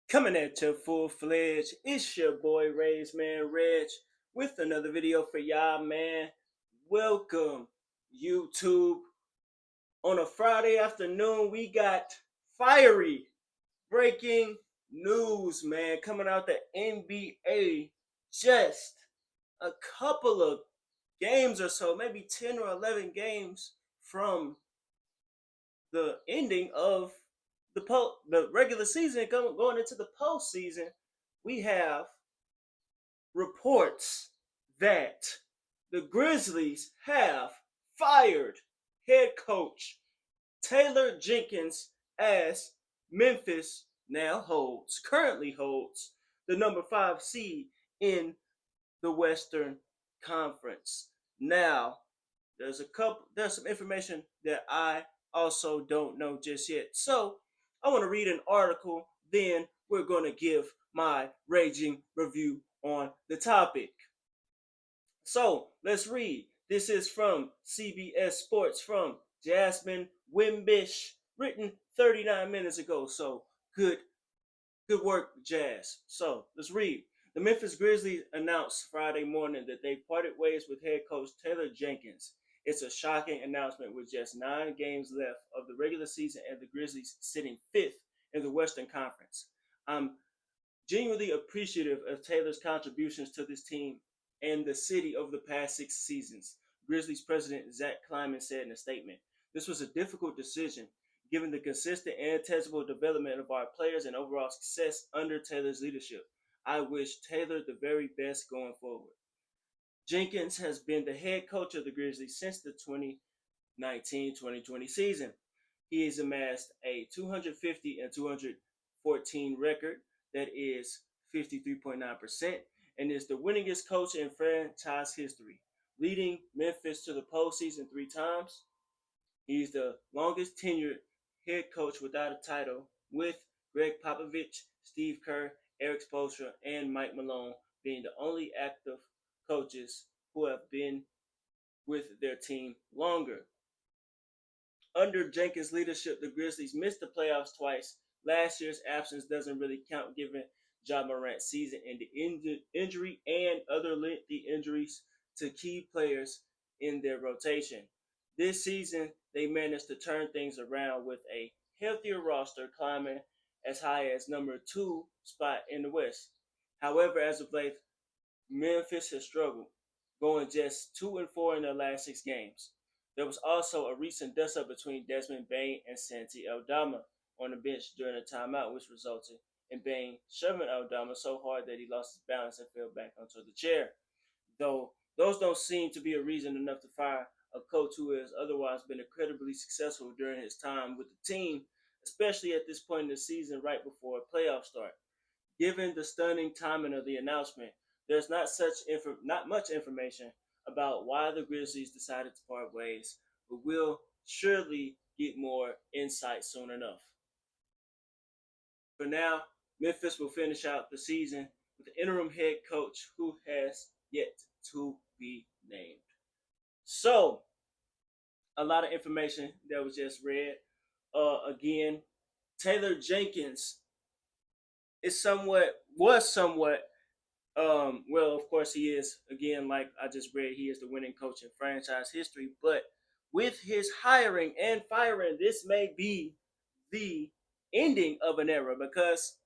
Coming at you full fledged. It's your boy Ray's Man Reg with another video for y'all, man. Welcome, YouTube. On a Friday afternoon, we got fiery breaking news, man, coming out the NBA. Just a couple of games or so, maybe 10 or 11 games from the ending of the regular season going into the postseason. We have reports that the Grizzlies have fired head coach Taylor Jenkins as Memphis currently holds the number 5 seed in the Western Conference. Now, there's some information that I also don't know just yet. So, I want to read an article, then we're going to give my raging review on the topic. So, let's read. This is from CBS Sports from Jasmine Wimbish, written 39 minutes ago. So, good work, Jazz. So, let's read. The Memphis Grizzlies announced Friday morning that they parted ways with head coach Taylor Jenkins. It's a shocking announcement with just 9 games left of the regular season and the Grizzlies sitting 5th in the Western Conference. I'm genuinely appreciative of Taylor's contributions to this team and the city over the past 6 seasons, Grizzlies president Zach Kleiman said in a statement. This was a difficult decision, given the consistent and tangible development of our players and overall success under Taylor's leadership. I wish Taylor the very best going forward. Jenkins has been the head coach of the Grizzlies since the 2019-2020 season. He has amassed a 250 and 214 record that is 53.9% and is the winningest coach in franchise history, leading Memphis to the postseason 3 times. He's the longest tenured head coach without a title, with Greg Popovich, Steve Kerr, Eric Spoelstra, and Mike Malone being the only active coaches who have been with their team longer. Under Jenkins' leadership, the Grizzlies missed the playoffs twice. Last year's absence doesn't really count given Ja Morant's season-ending injury and other lengthy injuries to key players in their rotation. This season, they managed to turn things around with a healthier roster climbing as high as number 2 spot in the West. However, as of late, Memphis has struggled, going just 2-4 in their last 6 games. There was also a recent dust-up between Desmond Bane and Santi Aldama on the bench during a timeout, which resulted in Bane shoving Aldama so hard that he lost his balance and fell back onto the chair. Though those don't seem to be a reason enough to fire a coach who has otherwise been incredibly successful during his time with the team, especially at this point in the season right before a playoff start. Given the stunning timing of the announcement, there's not much information about why the Grizzlies decided to part ways, but we'll surely get more insight soon enough. For now, Memphis will finish out the season with the interim head coach who has yet to be named. So, a lot of information that was just read. Again, Taylor Jenkins was somewhat well, of course he is, again, like I just read, he is the winning coach in franchise history, but with his hiring and firing, this may be the ending of an era, because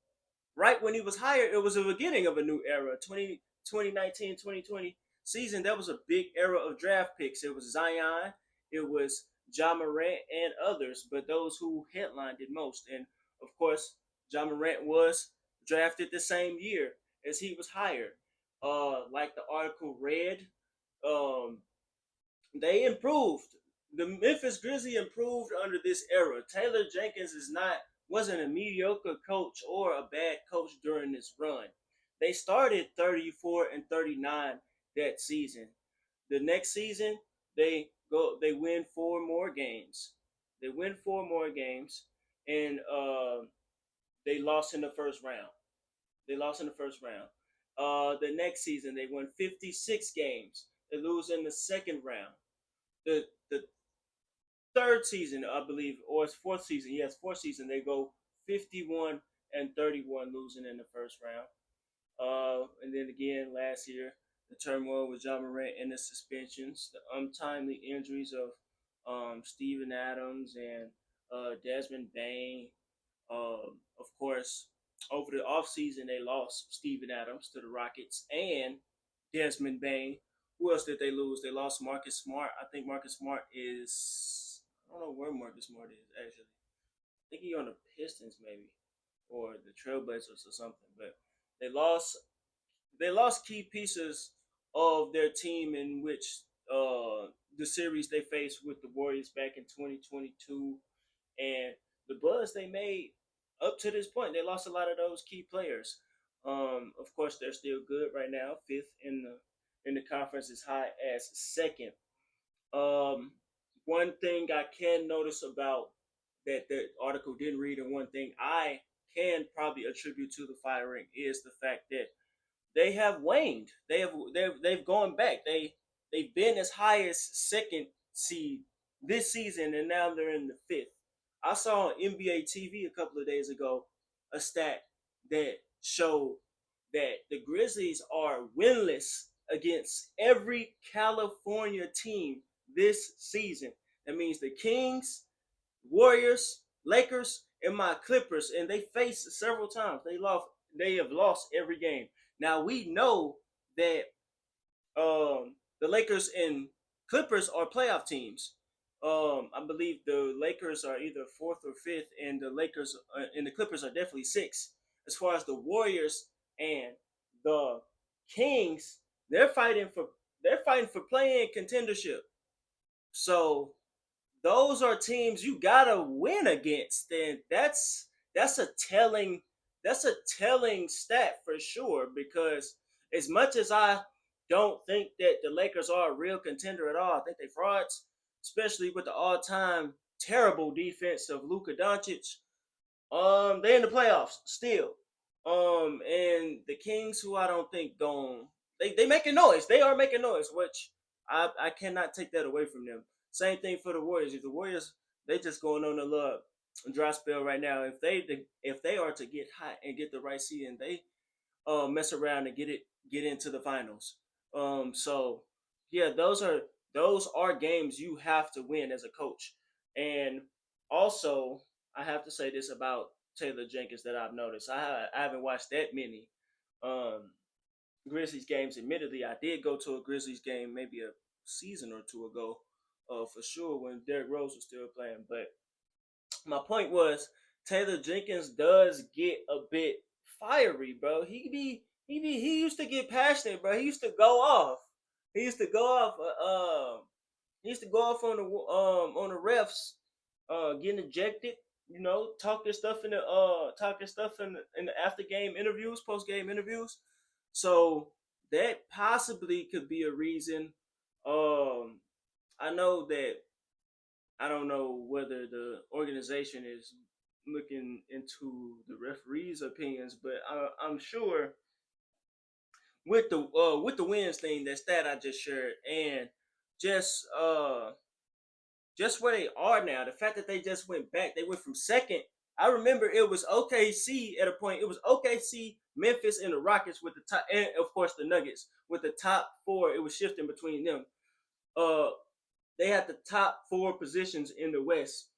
right when he was hired, it was the beginning of a new era. 2019-2020 season, that was a big era of draft picks. It was Zion, it was Ja Morant and others, but those who headlined it most. And of course, Ja Morant was drafted the same year as he was hired. Like the article read, um, they improved. The Memphis Grizzlies improved under this era. Taylor Jenkins wasn't a mediocre coach or a bad coach during this run. They started 34-39 that season. The next season, they win 4 more games. They win 4 more games, and they lost in the first round. They lost in the first round. The next season, they won 56 games. They lose in the second round. The third season, I believe, or it's fourth season. Yes, fourth season. They go 51 and 31, losing in the first round. And then again last year, the turmoil with John Morant and the suspensions, the untimely injuries of Steven Adams and Desmond Bain. Of course, over the offseason, they lost Steven Adams to the Rockets and Desmond Bain. Who else did they lose? They lost Marcus Smart. I think Marcus Smart is. I don't know where Marcus Smart is, actually. I think he's on the Pistons, maybe, or the Trailblazers or something. But they lost they lost key pieces of their team in which the series they faced with the Warriors back in 2022, and the buzz they made up to this point. They lost a lot of those key players. Of course, they're still good right now, fifth in the conference, as high as second. Um, One thing I can notice about that the article didn't read, and one thing I can probably attribute to the firing is the fact that they have waned. They've gone back. They've been as high as second seed this season, and now they're in the fifth. I saw on NBA TV a couple of days ago a stat that showed that the Grizzlies are winless against every California team this season. That means the Kings, Warriors, Lakers, and my Clippers, and they faced several times. They have lost every game. Now we know that the Lakers and Clippers are playoff teams. I believe the Lakers are either fourth or fifth, and the Clippers are definitely sixth. As far as the Warriors and the Kings, they're fighting for playing contendership. So those are teams you gotta win against, and that's a telling that's a telling stat for sure. Because as much as I don't think that the Lakers are a real contender at all, I think they frauds, especially with the all-time terrible defense of Luka Doncic. They're in the playoffs still. And the Kings, who I don't think going, they making noise. They are making noise, which I cannot take that away from them. Same thing for the Warriors. If the Warriors, they just going on a little dry spell right now. If they are to get hot and get the right seed, and they mess around and get into the finals. So yeah, those are games you have to win as a coach. And also, I have to say this about Taylor Jenkins that I've noticed. I haven't watched that many um, Grizzlies games. Admittedly, I did go to a Grizzlies game maybe a season or two ago, for sure, when Derrick Rose was still playing. But my point was, Taylor Jenkins does get a bit fiery, bro. He used to get passionate, bro. He used to go off. He used to go off. He used to go off on the refs, getting ejected. You know, talking stuff in the after game interviews, post game interviews. So that possibly could be a reason. Um, I know that I don't know whether the organization is looking into the referees' opinions, but I'm sure with the wins thing, that stat I just shared, and just uh just where they are now, the fact that they just went back, they went from second. I remember it was OKC at a point. It was OKC, Memphis, and the Rockets with the top, and of course the Nuggets with the top four. It was shifting between them. Uh, they had the top four positions in the West.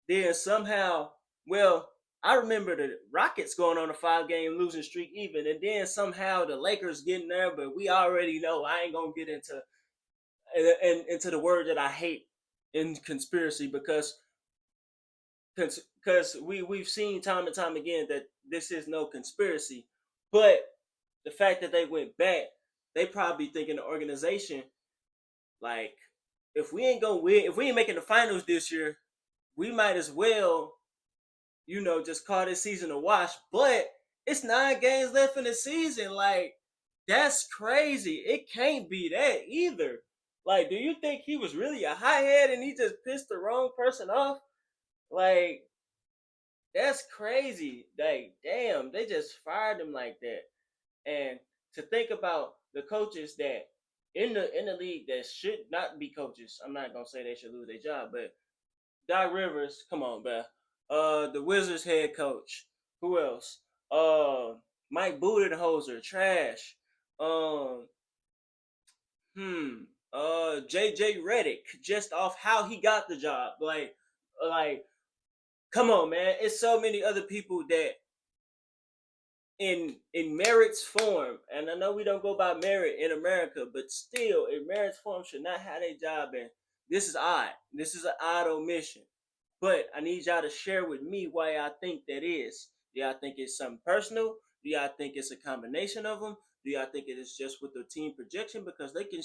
Then somehow, well, I remember the Rockets going on a 5 game losing streak even, and then somehow the Lakers getting there. But we already know, I ain't gonna get into the word that I hate in conspiracy, because we've seen time and time again that this is no conspiracy. But the fact that they went back, they probably thinking the organization, like, if we ain't gonna win, if we ain't making the finals this year, we might as well, just call this season a wash. But it's 9 games left in the season. Like, that's crazy. It can't be that either. Like, do you think he was really a hothead and he just pissed the wrong person off? Like, that's crazy. Like, damn, they just fired him like that. And to think about the coaches that in the league that should not be coaches, I'm not gonna say they should lose their job, but Doc Rivers, come on, bro. The Wizards head coach, Who else? Mike Budenholzer, trash. Um, JJ Redick, just off how he got the job. Like, come on, man. It's so many other people that in merit's form, and I know we don't go by merit in America, but still, in merit's form, should not have a job. And this is odd. This is an odd omission. But I need y'all to share with me why I think that is. Do y'all think it's something personal? Do y'all think it's a combination of them? Do y'all think it is just with the team projection? Because they can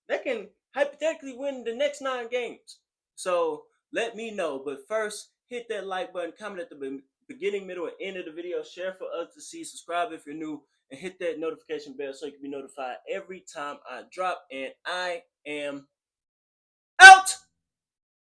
they can hypothetically win the next 9 games. So let me know. But first, hit that like button, comment at the beginning, middle, and end of the video. Share for us to see. Subscribe if you're new, and hit that notification bell so you can be notified every time I drop. And I am out.